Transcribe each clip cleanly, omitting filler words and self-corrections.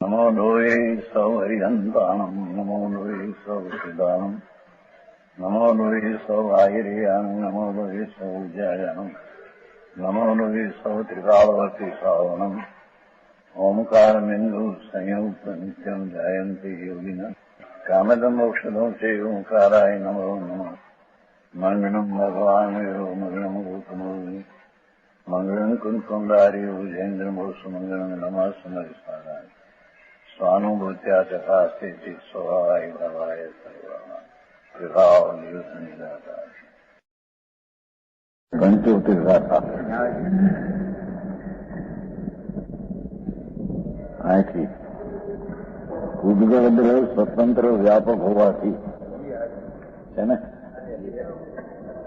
નમો લોહે સૌ હરિહંતાણમ નમો લોહે સૌ સિદાનમ નમો લોહે સૌ આહિર્યાણમ નમો લોહે સૌ જયાણમ નમો લોહે સૌ ત્રિકાળવતી શ્રાવણમ ઓમકારમિંદુ સંયુક્ત નિત્યમ જાયંતિ યોગિના કામદમ ઔષધો છે ઓંકારાય નમો નમઃ મંગળમ ભગવાન મંગળમ ગૌતમોની મંગળમ કુંકુંડારી ભુજેન્દ્રમો સુમંગળમ નમઃ સમરિસ્વાદાય સ્વાનુભૂત્યા ચકાસ્તે સ્વભાવાય ભવાય સર્વા વિભાવ નિયુત નિરાતા પંચોતેર ગાથા અહીંથી ઉદ્ગળ સ્વતંત્ર વ્યાપક હોવાથી છે ને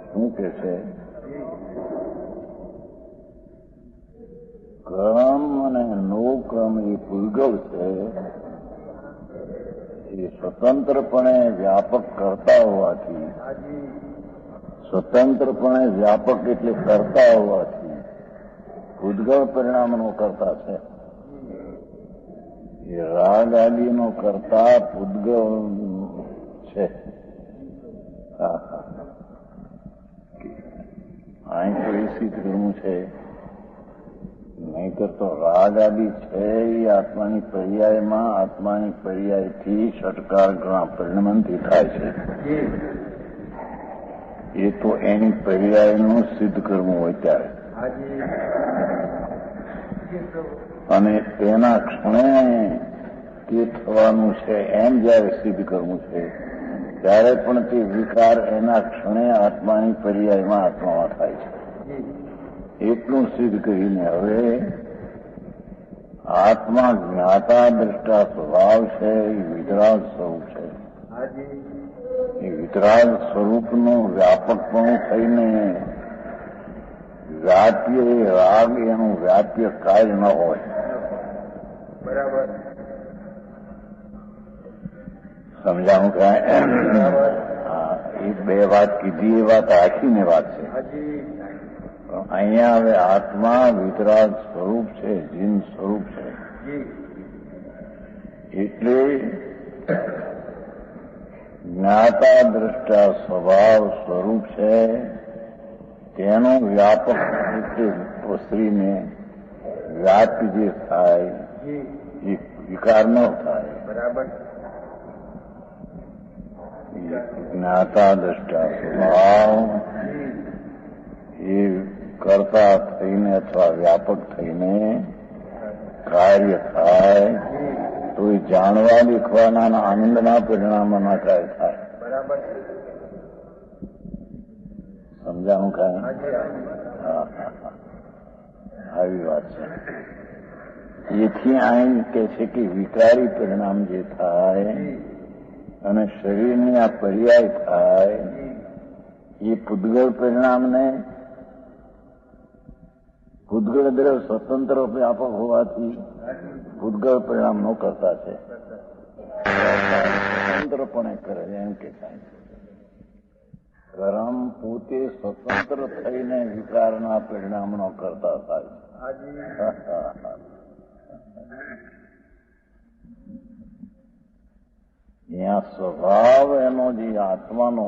શું કે છે ક્રમ અને નો ક્રમ એ પૂર્ગળ છે એ સ્વતંત્રપણે વ્યાપક કરતા હોવાથી સ્વતંત્રપણે વ્યાપક એટલે કરતા હોવાથી પૂદગળ પરિણામનો કરતા છે. એ રાગ આદિનો કરતા પૂદગળ છે. અહીં તો એ સિદ્ધ કરવું છે નહીતર તો રાગ આદિ છે એ આત્માની પર્યાયમાં આત્માની પર્યાયથી ષટકાર ઘણા પરિણમનથી થાય છે. એ તો એની પર્યાયનું સિદ્ધ કરવું હોય ત્યારે અને તેના ક્ષણે તે થવાનું છે એમ જયારે સિદ્ધ કરવું છે ત્યારે પણ તે વિકાર એના ક્ષણે આત્માની પર્યાયમાં આત્મામાં થાય છે. એટલું સિદ્ધ કરીને હવે આત્મા જ્ઞાતા દ્રષ્ટા સ્વભાવ છે એ વિતરાગ સ્વરૂપ છે. એ વિતરાગ સ્વરૂપનું વ્યાપકપણું થઈને વ્યાપ્ય રાગ એનું વ્યાપ્ય કાર્ય ન હોય. બરાબર સમજાવું કાંઈ? એ બે વાત કીધી એ વાત આખીને વાત છે. અહીંયા હવે આત્મા વિતરાગ સ્વરૂપ છે, જીન સ્વરૂપ છે. એટલે જ્ઞાતા દ્રષ્ટા સ્વભાવ સ્વરૂપ છે તેનો વ્યાપક રીતે સ્ત્રીને વ્યાપ જે થાય એ વિકાર ન થાય. બરાબર જ્ઞાતા દ્રષ્ટા સ્વભાવ એ કરતા થઈને અથવા વ્યાપક થઈને કાર્ય થાય તો એ જાણવા દેખવાના આનંદના પરિણામોના કાર્ય થાય. બરાબર સમજાવું કાંઈ? આવી વાત છે. એથી આઈન કે છે કે વિકારી પરિણામ જે થાય અને શરીરની આ પર્યાય થાય એ પૂદગળ પરિણામને પૂદગળ દ્રવ સ્વતંત્ર વ્યાપક હોવાથી પૂદગળ પરિણામ નો કરતા છે. સ્વતંત્રપણે કરે એમ કે કર્મ પોતે સ્વતંત્ર થઈને વિકારના પરિણામનો કરતા થાય. અહીંયા સ્વભાવ એનો જે આત્માનો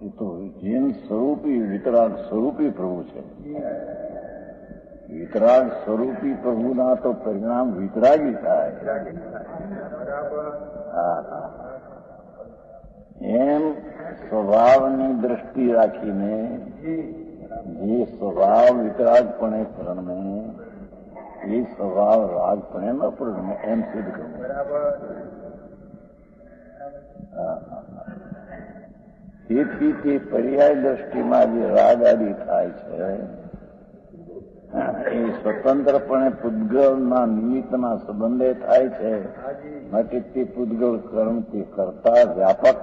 એ તો જીન સ્વરૂપી વિતરાગ સ્વરૂપી પ્રભુ છે. વિતરાગ સ્વરૂપી પ્રભુના તો પરિણામ વિતરાગી થાય. એમ સ્વભાવની દ્રષ્ટિ રાખીને જે સ્વભાવ વિતરાગપણે પરણમે એ સ્વભાવ રાગપણે ન પરણમે એમ સિદ્ધ કરવું. તેથી તે પર્યાય દ્રષ્ટિમાં જે રાગ આદિ થાય છે એ સ્વતંત્રપણે પૂદગળના નિમિત્તના સંબંધે થાય છે. માટે તે પૂદગળ કર્મથી કરતા વ્યાપક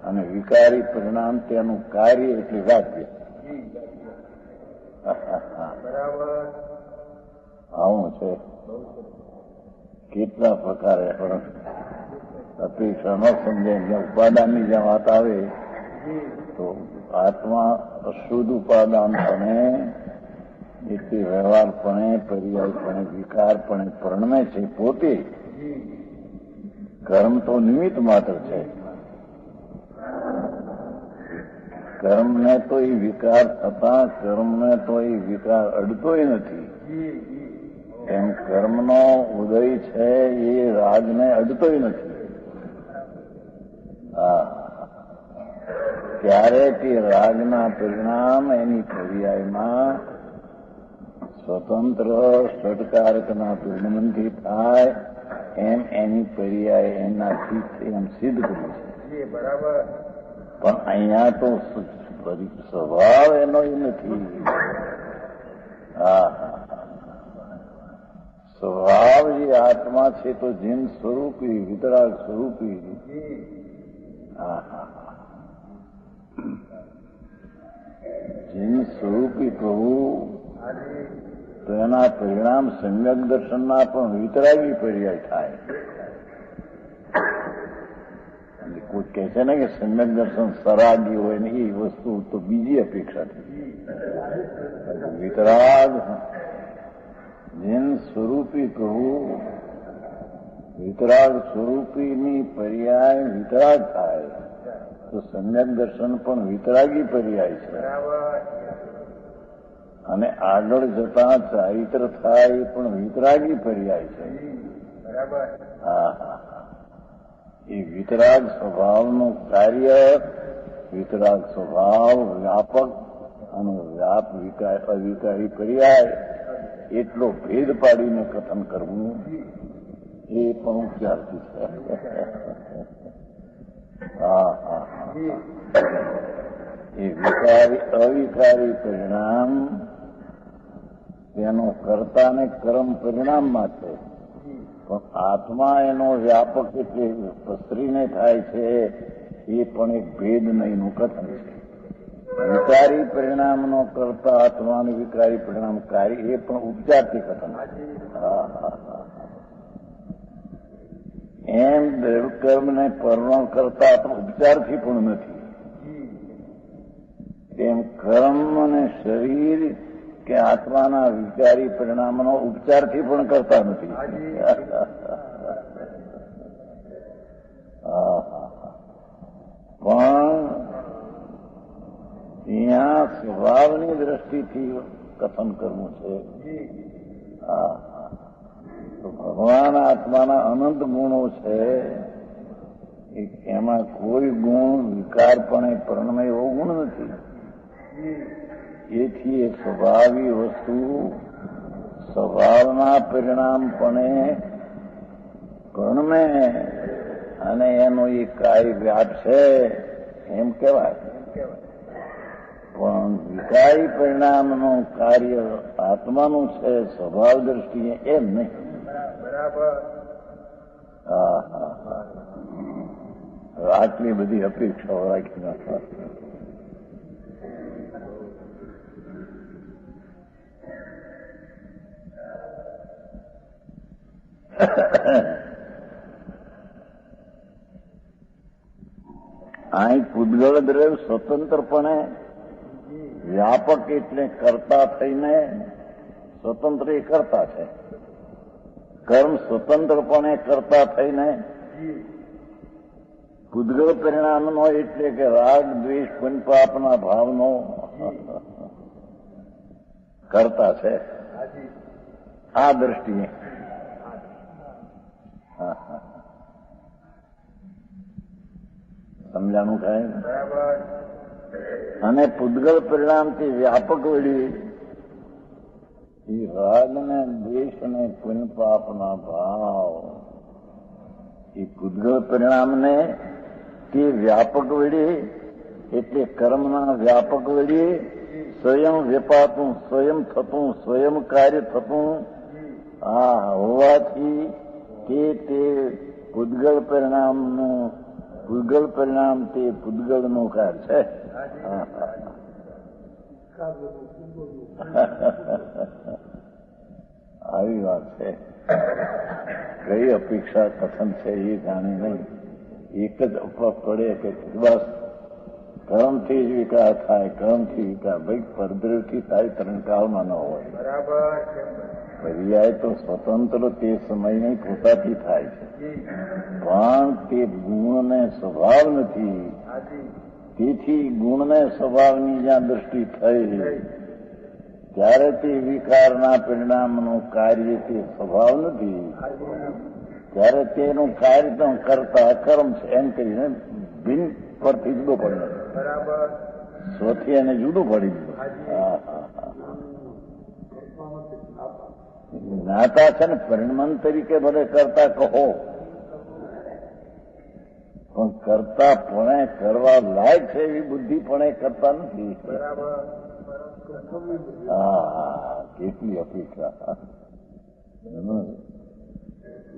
અને વિકારી પરિણામ તેનું કાર્ય એટલે વાક્ય. આવું છે. કેટલા પ્રકારે પણ અપેક્ષા ન સમજે ઉપાદાનની જેમ વાત આવે તો આત્મા અશુદ્ધ ઉપાદાન પણ એટલે વ્યવહારપણે, પર્યાયપણે, વિકારપણે પરણમે છે પોતે. કર્મ તો નિમિત્ત માત્ર છે. કર્મને તો એ વિકાર થતા કર્મને તો એ વિકાર અડતોય નથી. એમ કર્મનો ઉદય છે એ રાગને અડતોય નથી. ત્યારે તે રાગના પરિણામ એની પર્યાયમાં સ્વતંત્ર ષટકારકના પરિણમનથી થાય એમ એની પર્યાય એનાથી એમ સિદ્ધ કર્યું છે. બરાબર. પણ અહીંયા તો સ્વભાવ એનો એ નથી. સ્વભાવ જે આત્મા છે તો જીન સ્વરૂપી, વિતરાગ સ્વરૂપી. જીન સ્વરૂપી કહું તો એના પરિણામ સમ્યક દર્શનના પણ વિતરાગી પર્યાય થાય. કોઈ કહે છે ને કે સમ્યક દર્શન સરાગી હોય ને એ વસ્તુ તો બીજી અપેક્ષા છે. વિતરાગ જીન સ્વરૂપી કહું, વિતરાગ સ્વરૂપીની પર્યાય વિતરાગ થાય તો સમ્યક દર્શન પણ વિતરાગી પર્યાય છે. અને આગળ જતા ચારિત્ર થાય એ પણ વિતરાગી પર્યાય છે. એ વિતરાગ સ્વભાવનું કાર્ય, વિતરાગ સ્વભાવ વ્યાપક અને અવિકારી પર્યાય એટલો ભેદ પાડીને કથન કરવું એ પણ ઉપચારથી છે. એ અવિકારી પરિણામ તેનો કર્તાને કર્મ પરિણામમાં છે. પણ આત્મા એનો વ્યાપક એટલે પસરીને થાય છે એ પણ એક ભેદ નહીંનું કથન છે. વિકારી પરિણામનો કરતા આત્માનું વિકારી પરિણામ કાર્ય એ પણ ઉપચારથી કથન છે. એમ દૈવકર્મને પરણો કરતા પણ ઉપચારથી પણ નથી. તેમ કર્મ અને શરીર કે આત્માના વિકારી પરિણામનો ઉપચારથી પણ કરતા નથી. પણ અહીંયા સ્વભાવની દ્રષ્ટિથી કથન કરવું છે. તો ભગવાન આત્માના અનંત ગુણો છે. એમાં કોઈ ગુણ વિકારપણે પરણમે એવો ગુણ નથી. એથી એ સ્વભાવી વસ્તુ સ્વભાવના પરિણામપણે પરણમે અને એનો એ કાય વ્યાપ છે એમ કહેવાય. પણ વિકારી પરિણામનું કાર્ય આત્માનું છે સ્વભાવ દ્રષ્ટિએ એમ નહીં. આટલી બધી અપેક્ષાઓ રાખી નાખવા. અહીં પૂતગળ દ્રવ્ય સ્વતંત્રપણે વ્યાપક એટલે કરતા થઈને સ્વતંત્ર એ કરતા છે. કર્મ સ્વતંત્રપણે કરતા થઈને પૂતગળ પરિણામનો એટલે કે રાગ દ્વેષ પુણ્યપાપના ભાવનો કરતા છે. આ દ્રષ્ટિએ સમજાણું થાય. અને પૂતગળ પરિણામથી વ્યાપક વળી એ રાગ ને દ્વેષ અને પુણ્યપાપના ભાવ એ પૂતગળ પરિણામને તે વ્યાપક વળી એટલે કર્મના વ્યાપક વળી સ્વયં વેપાતું, સ્વયં થતું, સ્વયં કાર્ય થતું હોવાથી તે પૂતગળ પરિણામ તે પૂતગળનું કાર્ય છે. આવી વાત છે. કઈ અપેક્ષા કથન છે એ જાણે નહીં. એક જ અપવાદ પડે કે બસ કર્મથી જ વિકાર થાય, કર્મથી વિકાર. ભાઈ પરદ્રવથી થાય, તરણકાળમાં ન હોય. બરાબર. પર્યાય તો સ્વતંત્ર તે સમયની પોતાથી થાય છે, પણ તે ગુણને સ્વભાવ નથી. તેથી ગુણને સ્વભાવની જ્યાં દ્રષ્ટિ થઈ ત્યારે તે વિકારના પરિણામનું કાર્ય તે સ્વભાવ નથી. ત્યારે તેનું કાર્ય તો કરતા કર્મ છે એમ કહીને ભિન્ન પરથી જુદો પડે. બરાબર. સ્વથી એને જુદું પડી ગયું. જ્ઞાતા છે ને પરિણમન તરીકે ભલે કરતા કહો, પણ કરતા પણ કરવા લાયક છે એવી બુદ્ધિ પણ કરતા નથી. હા, કેટલી અપેક્ષા.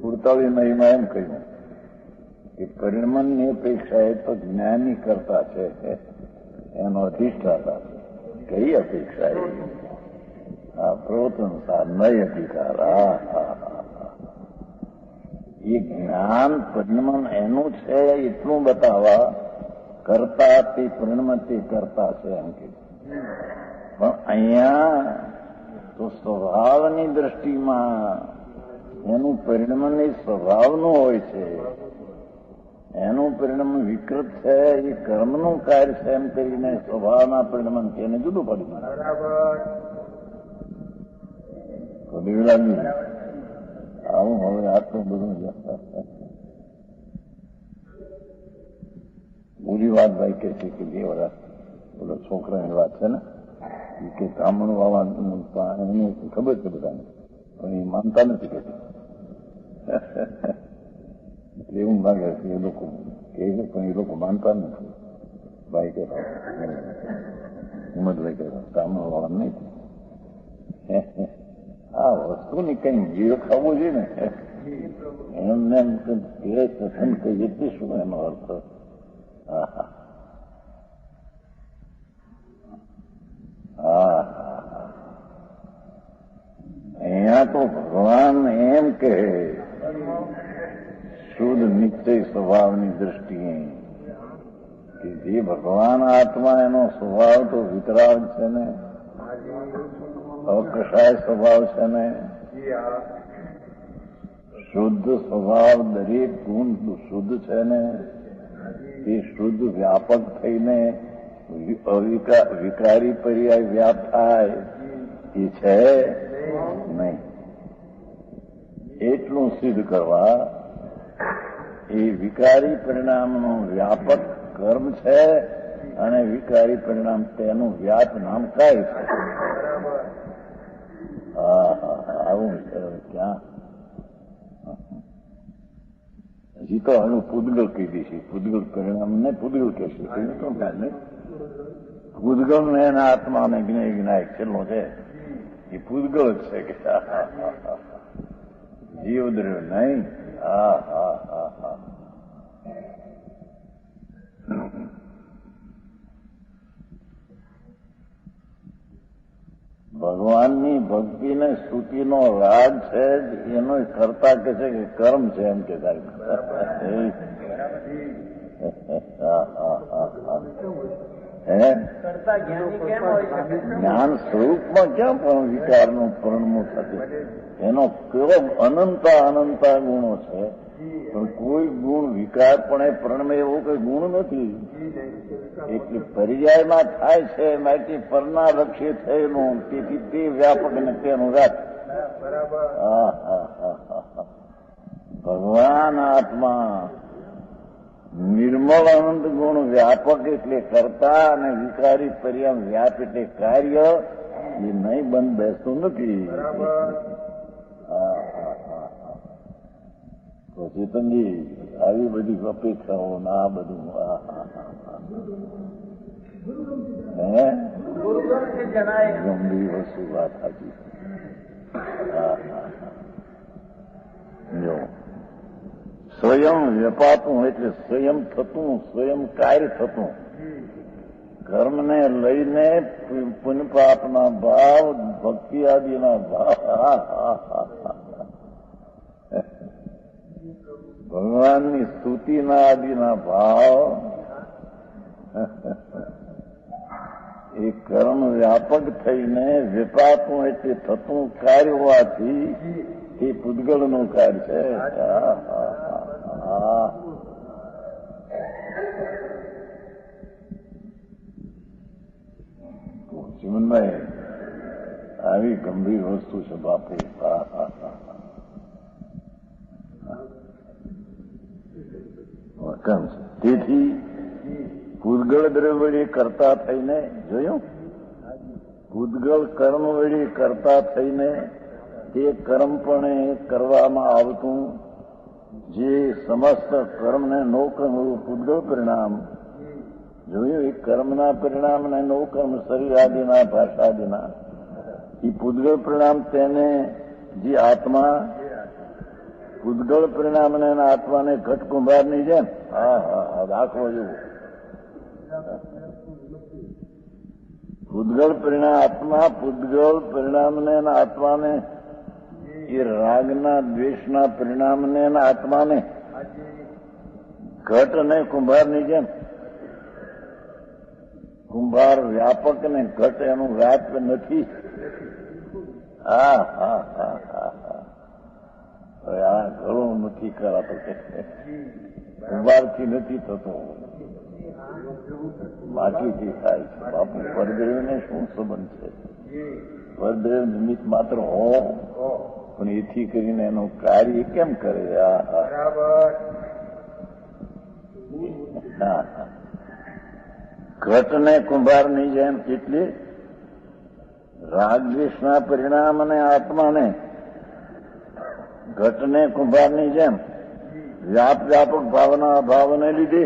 48 મહિમાં એમ કહ્યું કે પરિણમનની અપેક્ષા એ તો જ્ઞાની કરતા છે, એનો અધિષ્ઠાતા છે. કઈ અપેક્ષા એ? પ્રવર્તનસાર નય અધિકાર. એ જ્ઞાન પરિણમન એનું છે એટલું બતાવવા કરતા તે પરિણમન તે કરતા છે એમ કે. પણ અહીંયા તો સ્વભાવની દ્રષ્ટિમાં એનું પરિણમન એ સ્વભાવનું હોય છે. એનું પરિણમન વિકૃત છે, એ કર્મનું કાર્ય છે એમ કરીને સ્વભાવના પરિણમન એને જુદું પડી ગયું. આવું હવે આટલું બધું પૂરી વાત ભાઈ કે છે કે 2 વર્ષ બોલો છોકરાની વાત છે ને કે તામણું વાવાનું એને ખબર છે બધાને, પણ એ માનતા નથી કે એવું લાગે છે એ લોકો કહે છે, પણ એ લોકો માનતા નથી. ભાઈ કે હિંમતભાઈ કે તામણું વાળા નહીં. આ વસ્તુની કઈ જીવ ખાવું જોઈએ ને એમને એમ કથન કહીએ તે શું એનો અર્થ? અહીંયા તો ભગવાન એમ કહે શુદ્ધ નિશ્ચય સ્વભાવની દ્રષ્ટિએ કે જે ભગવાન આત્મા એનો સ્વભાવ તો વિતરાગ છે ને, અકષાય સ્વભાવ છે ને, શુદ્ધ સ્વભાવ દરેક ગુણ શુદ્ધ છે ને, એ શુદ્ધ વ્યાપક થઈને વિકારી પર્યાય વ્યાપ થાય એ છે નહીં. એટલું સિદ્ધ કરવા એ વિકારી પરિણામનું વ્યાપક કર્મ છે અને વિકારી પરિણામ તેનું વ્યાપ નામ કાય છે. આવું ક્યાં હજી તો આનું પૂદગલ કહી દઈશું. પૂદગલ પરિણામ ને પૂદગલ કહેશું. પૂદગલ ને એના આત્માને જ્ઞાયક છેલ્લો છે એ પૂદગલ જ છે કે જીવદ્રવ્ય નહીં. ભગવાનની ભક્તિને સ્તુતિનો રાગ છે એનો કરતા કે છે કે કર્મ છે એમ કે જ્ઞાન સ્વરૂપમાં ક્યાં પણ વિચારનું પરિણમું થતું? એનો કેવો અનંતા ગુણો છે, પણ કોઈ ગુણ વિકાર પણ પરિણમે એવો કોઈ ગુણ નથી. એટલે પર્યાયમાં થાય છે માટે પરના લક્ષ્ય થયેલું, તેથી તે વ્યાપક અને તેનું વ્યાપ. ભગવાન આત્મા નિર્મળ અનંત ગુણ વ્યાપક એટલે કરતા અને વિકારી પર્યાય વ્યાપ એટલે કાર્ય એ નહીં બંધ બેસતું નથી. તો ચેતનજી આવી બધી અપેક્ષાઓ ના આ બધું ગંભીર વસ્તુ વાત સાચી. સ્વયં વેપાતું એટલે સ્વયં થતું, સ્વયં કાર્ય થતું. કર્મને લઈને પુણ્યપાપના ભાવ, ભક્તિ આદિના ભાવ, ભગવાનની સ્તુતિના આદિના ભાવ એ કર્મ વ્યાપક થઈને વિપાકું એટલે થતું કાર્ય હોવાથી એ પૂતગલનું કાર્ય છે. જીવનભાઈ આવી ગંભીર વસ્તુ છે બાપુ. તેથી પૂતગળ દ્રવ્ય વળી કરતા થઈને જોયું, પૂતગળ કર્મ વળી કરતા થઈને તે કર્મ પણ કરવામાં આવતું જે સમસ્ત કર્મને નો કર્મ પૂતગળ પરિણામ જોયું. એ કર્મના પરિણામ ને નો કર્મ શરીર આદિના ભાષાદિના એ પૂતગળ પરિણામ તેને જે આત્મા પૂતગળ પરિણામને આત્માને ઘટ કુંભારની જેમ દાખલો જેવું પૂતગળ પરિણામ આત્મા પૂતગળ પરિણામને આત્માને એ રાગના દ્વેષના પરિણામને આત્માને ઘટ અને કુંભારની જેમ કુંભાર વ્યાપક ને ઘટ એનું વ્યાપ નથી. આ ઘણું નથી કરાતો કે કુંભારથી નથી થતો, માટીથી થાય છે. બાપુ પરદ્રવ્યને શું સંબંધ છે? પરદ્રવ્ય નિમિત્ત માત્ર હો પણ એથી કરીને એનું કાર્ય કેમ કરે? ઘટને કુંભારની જેમ એટલે રાગદ્વેષના પરિણામ અને આત્માને ઘટને કુંભારની જેમ વ્યાપક ભાવના અભાવને લીધે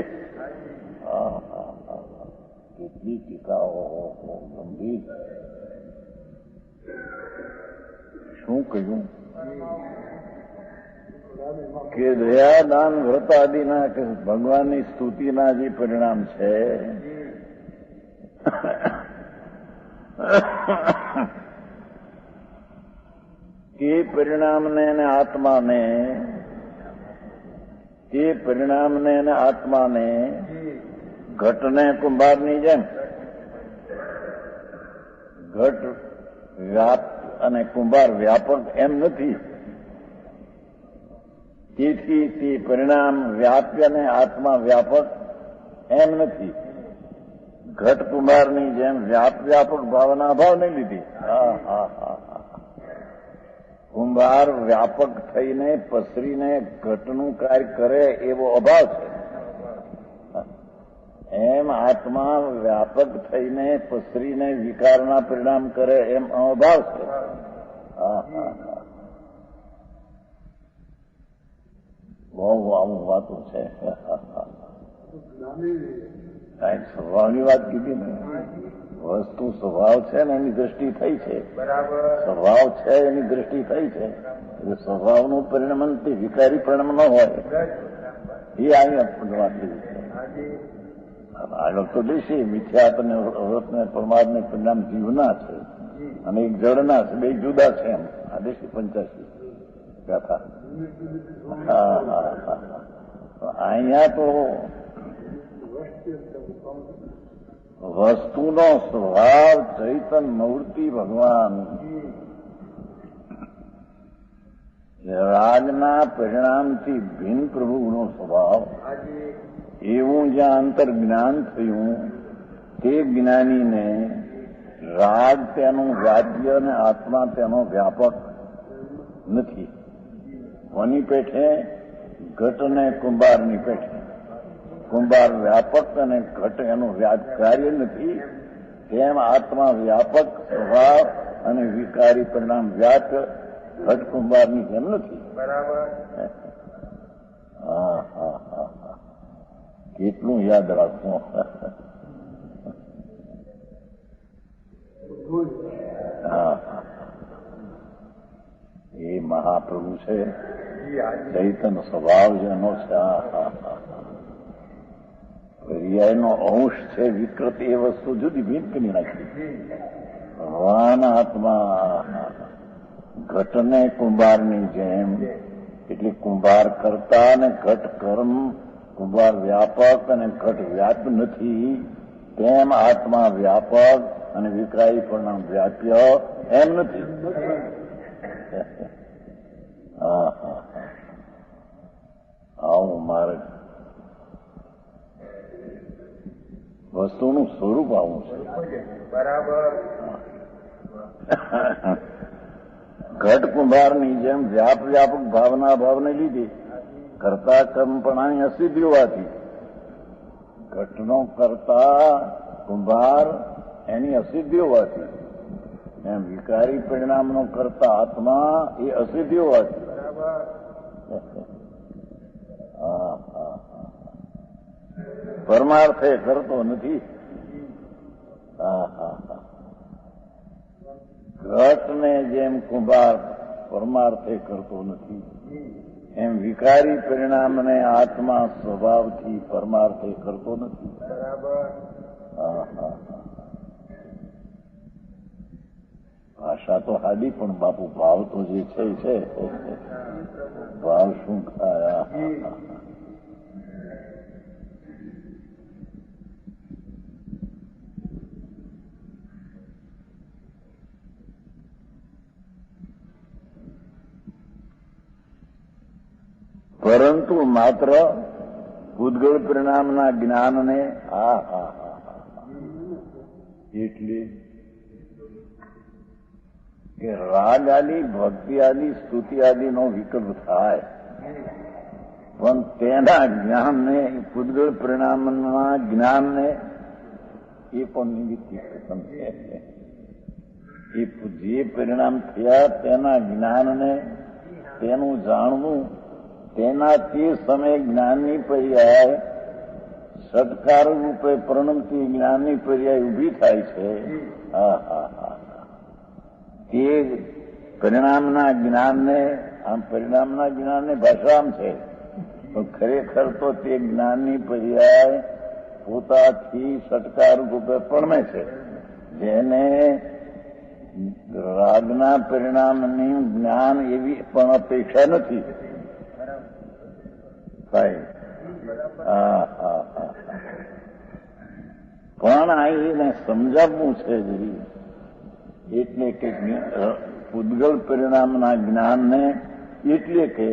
કેટલી ટીકાઓ ગંભીર. શું કહ્યું કે દયા દાન વ્રત આદિના કે ભગવાનની સ્તુતિના જે પરિણામ છે તે પરિણામને અને આત્માને ઘટને કુંભારની જેમ ઘટ વ્યાપ અને કુંભાર વ્યાપક એમ નથી. તેથી તે પરિણામ વ્યાપ્ય અને આત્મા વ્યાપક એમ નથી. ઘટ કુંભારની જેમ વ્યાપક ભાવના અભાવને લીધી કુંભાર વ્યાપક થઈને પસરીને ઘટનું કાર્ય કરે એવો અભાવ છે. એમ આત્મા વ્યાપક થઈને પસરીને વિકારના પરિણામ કરે એમ અભાવ છે. બહુ આવું વાતો છે. કાંઈક સ્વભાવની વાત કીધી ને, વસ્તુ સ્વભાવ છે ને એની દ્રષ્ટિ થઈ છે, સ્વભાવ છે એની દ્રષ્ટિ થઈ છે. એટલે સ્વભાવનું પરિણામ તે વિકારી પરિણામ ન હોય એ અહીં વાત લીધી છે. આગળ તો દેશે મિથ્યાત અને વ્રતને પરમાર્થને પરિણામ જીવના છે અને એક જળના છે, બે જુદા છે. એમ આદેશી 85 ગાથા. અહીંયા તો વસ્તુનો સ્વભાવ ચૈતન મૂર્તિ ભગવાન રાગના પરિણામથી ભિન્ન પ્રભુનો સ્વભાવ એવું જ્યાં અંતર જ્ઞાન થયું તે જ્ઞાનીને રાગ તેનું વાદ્ય અને આત્મા તેનો વ્યાપક નથી. કોની પેઠે? ઘટ અને કુંભારની પેઠે. કુંભાર વ્યાપક અને ઘટ એનું કાર્ય નથી. તેમ આત્મા વ્યાપક સ્વભાવ અને વિકારી પરિણામ વ્યાપ ઘટ કુંભારની જેમ નથી. કેટલું યાદ રાખવું. એ મહાપ્રભુ છે, ચૈતન સ્વભાવ જેનો છે, પર્યાયનો અંશ છે, વિકૃત એ વસ્તુ જુદી ભીન કરી નાખી. ભગવાન આત્મા ઘટને કુંભારની જેમ એટલે કુંભાર કરતા અને ઘટ કર્મ, કુંભાર વ્યાપક અને ઘટ વ્યાપ નથી. તેમ આત્મા વ્યાપક અને વિકારી પરિણામ વ્યાપ્ય એમ નથી. હા હા આવું મારે વસ્તુનું સ્વરૂપ આવું છે. બરાબર. ઘટ કુંભારની જેમ વ્યાપ વ્યાપક ભાવના ભાવને લીધે કરતા કર્મપણાની અસિદ્ધિ હોવાથી ઘટનો કરતા કુંભાર એની અસિદ્ધિ હોવાથી એમ વિકારી પરિણામનો કરતા આત્મા એ અસિદ્ધિ હોવાથી પરમાર્થે કરતો નથી. ઘટને જેમ કુંભાર પરમાર્થે કરતો નથી એમ વિકારી પરિણામને આત્મા સ્વભાવથી પરમાર્થે કરતો નથી. ભાષા તો હાડી પણ બાપુ ભાવ તો જે છે ભાવ શું ખાયા. પરંતુ માત્ર ભૂતગળ પરિણામના જ્ઞાનને એટલે કે રાગ આદિ ભક્તિ આદિ સ્તુતિ આદિનો વિકલ્પ થાય પણ તેના જ્ઞાનને ભૂતગળ પરિણામના જ્ઞાનને એ પણ નિમિત્ત છે. એ જે પરિણામ થયા તેના જ્ઞાનને તેનું જાણવું તેના તે સમયે જ્ઞાનની પર્યાય સત્કાર રૂપે પ્રણમતી જ્ઞાનની પર્યાય ઉભી થાય છે. તે પરિણામના જ્ઞાનને આમ પરિણામના જ્ઞાનને ભાષામ છે પણ ખરેખર તો તે જ્ઞાનની પર્યાય પોતાથી સત્કાર રૂપે પ્રણમે છે. જેને રાગના પરિણામની જ્ઞાન એવી પણ અપેક્ષા નથી. પણ આ એને સમજાવવું છે એટલે કે પૂતગલ પરિણામના જ્ઞાનને એટલે કે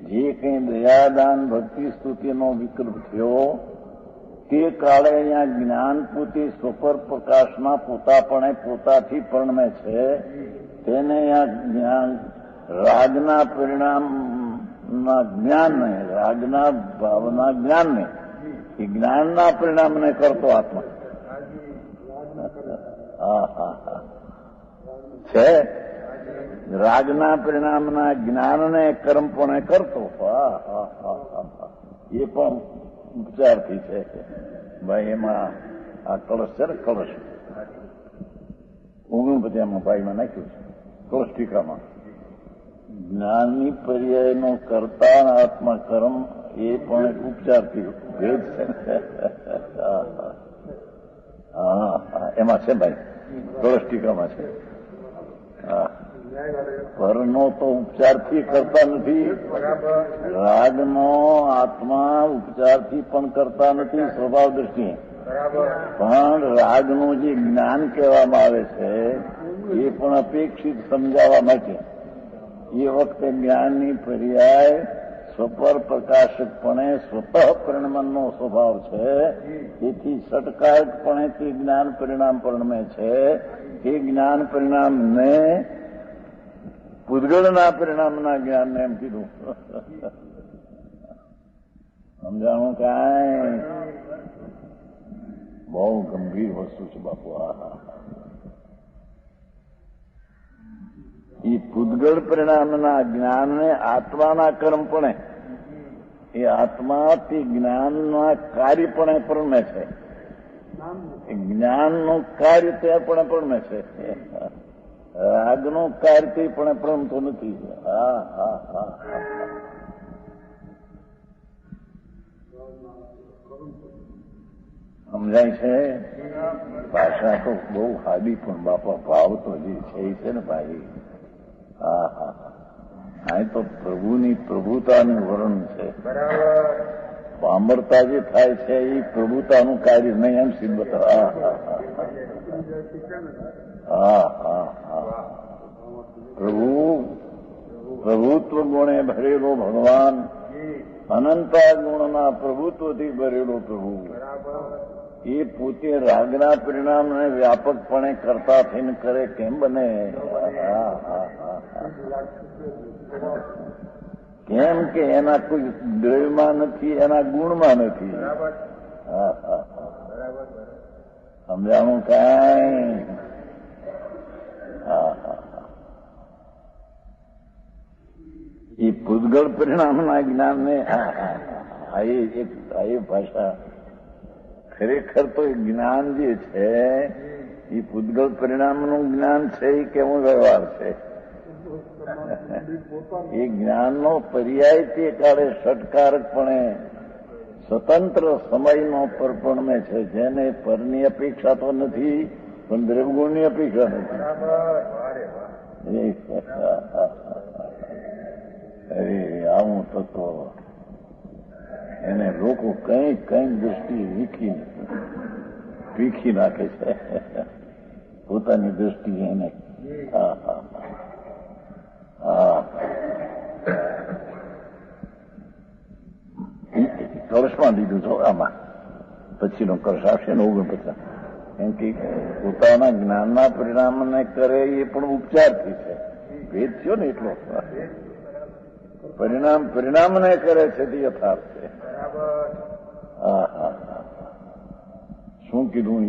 જે કંઈ દયાદાન ભક્તિ સ્તુતિનો વિકલ્પ થયો તે કાળે અહીંયા જ્ઞાન પોતે સ્વપર પ્રકાશમાં પોતાપણે પોતાથી પરણમે છે. તેને અહીંયા જ્ઞાન રાગના પરિણામ ના જ્ઞાનને રાગના ભાવના જ્ઞાનને એ જ્ઞાનના પરિણામને કરતો આત્મા છે. રાગના પરિણામના જ્ઞાનને કર્મપણે કરતો એ પણ ઉપચારથી છે. ભાઈ એમાં આ કળશ છે ને કળશ 49 ભાઈમાં નાખ્યું છે કળશ ટીકામાં જ્ઞાનની પર્યાયનો કરતા આત્મા કર્મ એ પણ એક ઉપચારથી ભેદ છે. એમાં છે ભાઈ કળષ્ટિકામાં છે. પરનો તો ઉપચારથી કરતા નથી. રાગનો આત્મા ઉપચારથી પણ કરતા નથી સ્વભાવ દ્રષ્ટિએ. પણ રાગનું જે જ્ઞાન કહેવામાં આવે છે એ પણ અપેક્ષિત સમજાવવા માટે એ વખતે જ્ઞાનની પર્યાય સ્વપર પ્રકાશકપણે સ્વતઃ પરિણમનનો સ્વભાવ છે. તેથી સટકારકપણે તે જ્ઞાન પરિણામ પરિણમે છે. તે જ્ઞાન પરિણામને પૂતગળના પરિણામના જ્ઞાનને એમ કીધું. સમજાણું કાંઈ બહુ ગંભીર વસ્તુ છે બાપુ. એ પૂતગળ પરિણામના જ્ઞાનને આત્માના કર્મપણે એ આત્મા તે જ્ઞાનના કાર્યપણે પરમે છે. જ્ઞાનનું કાર્ય તે પણ પરમે છે. રાગનું કાર્ય તે પણ પરમતો નથી. સમજાય છે. ભાષા તો બહુ હાદી પણ બાપા ભાવ તો જે છે એ છે ને ભાઈ. આ તો પ્રભુની પ્રભુતાનું વર્ણન છે. પામરતા જે થાય છે એ પ્રભુતાનું કાર્ય નહીં એમ સિદ્ધ બતાવે. પ્રભુત્વ ગુણે ભરેલો ભગવાન, અનંતા ગુણના પ્રભુત્વથી ભરેલો પ્રભુ, એ પોતે રાગના પરિણામને વ્યાપકપણે કરતા થઈને કરે કેમ બને? કેમ કે એના કોઈ દ્રવ્યમાં નથી, એના ગુણમાં નથી. સમજાણું કાંઈ? એ પૂતગળ પરિણામના જ્ઞાનને આ ભાષા ખરેખર તો જ્ઞાન જે છે એ પૂતગળ પરિણામનું જ્ઞાન છે એ કેવો વ્યવહાર છે? એ જ્ઞાનનો પર્યાય તે કાળે ષટકારકપણે સ્વતંત્ર સમયનો પરપણમે છે, જેને પરની અપેક્ષા તો નથી પણ દ્રવ્યગુણની અપેક્ષા નથી. અરે આવું તત્વ એને લોકો કંઈક દ્રષ્ટિએ વીખી નાખે છે પોતાની દ્રષ્ટિએ એને. કળશમાં લીધું છો આમાં, પછીનો કળશ આવશે ને 49. એમ કે પોતાના જ્ઞાનના પરિણામને કરે એ પણ ઉપચારથી છે. ભેદ થયો ને એટલો. પરિણામને કરે છે તે યથાર્થ છે. શું કીધું?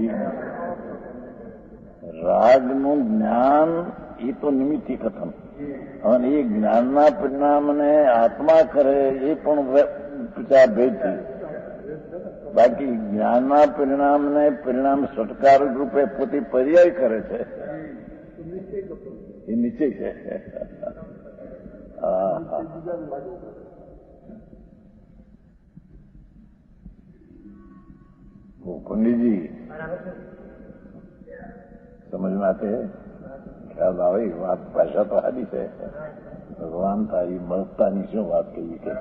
રાગનું જ્ઞાન એ તો નિમિત્તિ કથન, અને એ જ્ઞાનના પરિણામને આત્મા કરે એ પણ ભેદથી. બાકી જ્ઞાનના પરિણામને પરિણામ ષટકારક રૂપે પોતે પર્યાય કરે છે એ નીચે છે. પંડિતજી સમજમાં આતે ખ્યાલ આવે? વાત ભાષા તો સારી છે. ભગવાન તારી મળતાની શું વાત કહીએ કે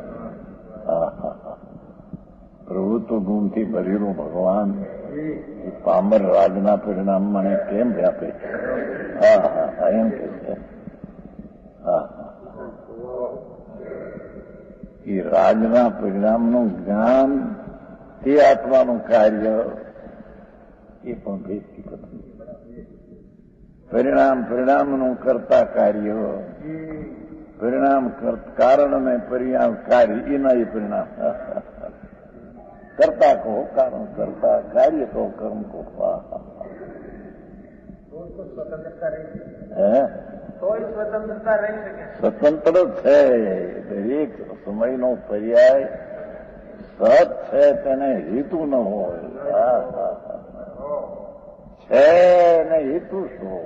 પ્રભુત્વ ગુણથી ભરેલું ભગવાન એ પામર રાગના પરિણામ મને કેમ વ્યાપે? એમ કે છે. એ રાગના પરિણામનું જ્ઞાન તે આત્માનું કાર્ય એ પણ ભેદથી કથન. પરિણામનું કરતા કાર્ય, પરિણામ કારણ અને પરિણામ કાર્ય, એના એ પરિણામ. કરતા કહો કારણ, કરતા કાર્ય કહો કર્મ કહો. સ્વતંત્ર છે. દરેક સમયનો પર્યાય સત છે, તેને હેતુ ન હોય. છે ને હેતુ શું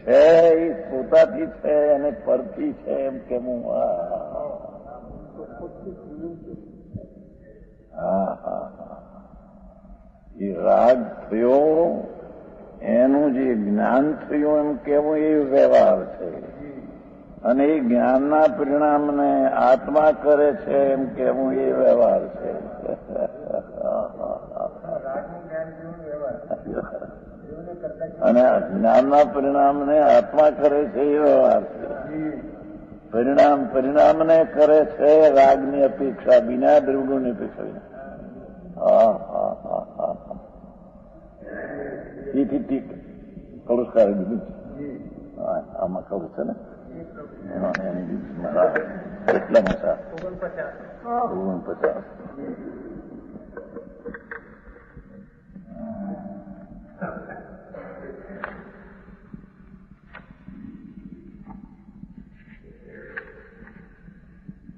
છે? એ પોતાથી છે અને પરથી છે એમ કેવું? એ રાગ થયો, એનું જે જ્ઞાન થયું એમ કેવું એ વ્યવહાર છે. અને એ જ્ઞાનના પરિણામને આત્મા કરે છે એમ કેવું એ વ્યવહાર છે. અને જ્ઞાનના પરિણામને આત્મા કરે છે એ વ્યવહાર છે. પરિણામને કરે છે રાગની અપેક્ષા વિના, દ્રવ્યગુણની અપેક્ષા વિના. એથી ઠીક કળુષકાર દીધું છે. આમાં કળું છે ને એની દીધું કેટલા મસા?